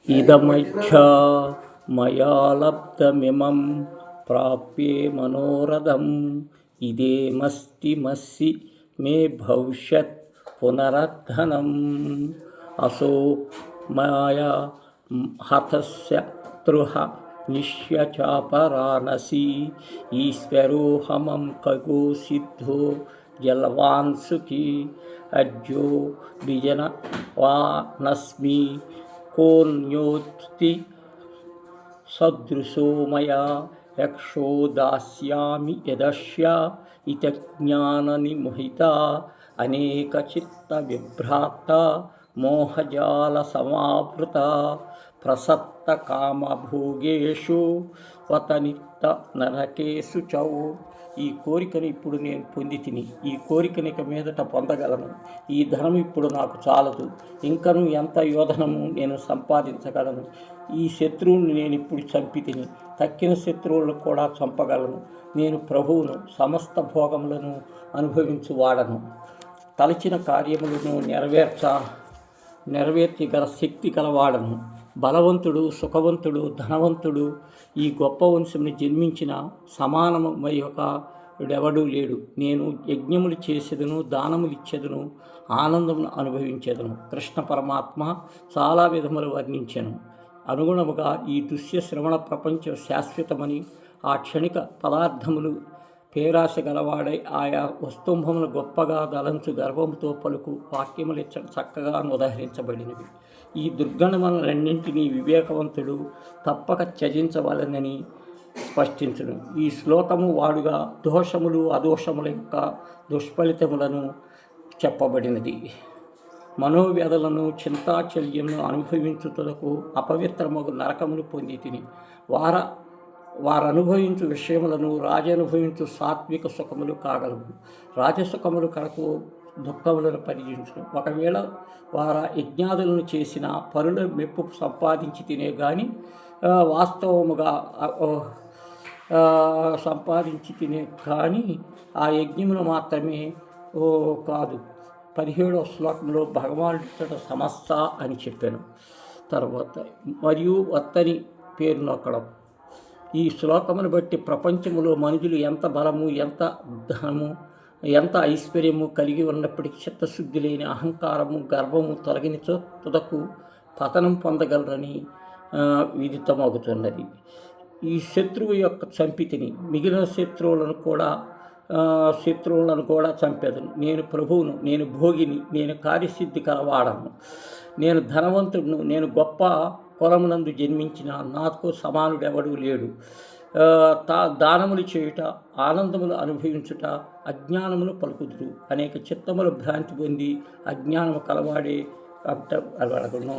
ఇదమైచ్ఛా మయా లబ్ధమిమం ప్రాప్యే మనోరథం ఇదేమస్తి మస్సి మే భవిష్యత్ పునరద్ధనం అసో మాయా హతశత్రుః నిశ్యచాపరానసి ఈశ్వరోహమం ఖగో సిద్ధో జలవాన్ సుఖీ అజ్జో బిజనవానస్మి కోన్యోస్తి సదృశో మయా యక్షో దాస్యామి యదస్య ఇత జ్ఞాననిమోహిత అనేక చిత్త విభ్రాత మోహజాల సమావృత ప్రసత్త కామభోగేషు వతనిత్త నరకేషు చౌ. ఈ కోరికను ఇప్పుడు నేను పొంది తిని, ఈ కోరికను ఇక మీదట పొందగలను. ఈ ధనం ఇప్పుడు నాకు చాలదు. ఇంకను ఎంత యోధనము నేను సంపాదించగలను. ఈ శత్రువుని నేను ఇప్పుడు చంపి తిని, తక్కిన శత్రువులను కూడా చంపగలను. నేను ప్రభువును, సమస్త భోగములను అనుభవించువాడను. తలచిన కార్యములను నెరవేర్చగల శక్తి గలవాడను. బలవంతుడు, సుఖవంతుడు, ధనవంతుడు ఈ గొప్ప వంశంని జన్మించిన సమానమయ్యొకడెవడూ లేడు. నేను యజ్ఞములు చేసేదను, దానములు ఇచ్చేదను, ఆనందమును అనుభవించేదను. కృష్ణ పరమాత్మ చాలా విధములు వర్ణించెను. అనుగుణముగా ఈ దృశ్య శ్రవణ ప్రపంచం శాశ్వతమని, ఆ క్షణిక పదార్థములు పేరాశ గలవాడై ఆయా వస్తుంభములు గొప్పగా దలంచు గర్భముతో పలుకు వాక్యములు చక్కగా ఉదహరించబడినవి. ఈ దుర్గణములన్నింటినీ వివేకవంతుడు తప్పక త్యజించవలనని స్పష్టించును. ఈ శ్లోకము వాడుగా దోషములు అదోషముల యొక్క దుష్ఫలితములను చెప్పబడినది. మనోవ్యధలను చింతాచల్యమును అనుభవించుటకు అపవిత్రమగు నరకమును పొంది తిని, వారనుభవించు విషయములను రాజనుభవించు సాత్విక సుఖములు కాగలవు. రాజసుఖములు కరకు దుఃఖములను పరిచించును. ఒకవేళ యజ్ఞాదులను చేసిన పరుల మెప్పు సంపాదించి తినే గాని వాస్తవముగా సంపాదించి తినే కానీ ఆ యజ్ఞమును మాత్రమే కాదు. 17వ శ్లోకంలో భగవానుడు సమస్త అని చెప్పాను. తర్వాత మరియు అతని పేరు నొక్కడం. ఈ శ్లోకమును బట్టి ప్రపంచములో మనుషులు ఎంత బలము, ఎంత ధనము, ఎంత ఐశ్వర్యము కలిగి ఉన్నప్పటికీ చిత్తశుద్ధి లేని అహంకారము, గర్వము తొలగిన తుదకు పతనం పొందగలరని విదితమవుతున్నది. ఈ శత్రువు యొక్క చంపితిని, మిగిలిన శత్రువులను కూడా చంపేదను. నేను ప్రభువును, నేను భోగిని, నేను కార్యసిద్ధి కలవాడను, నేను ధనవంతుడును, నేను గొప్ప కులమునందు జన్మించిన, నాకు సమానుడెవడూ లేడు. దానములు చేయుట, ఆనందములు అనుభవించుట, అజ్ఞానములు పలుకుదురు. అనేక చిత్తములు భ్రాంతి పొంది అజ్ఞానము కలవాడే అడగను.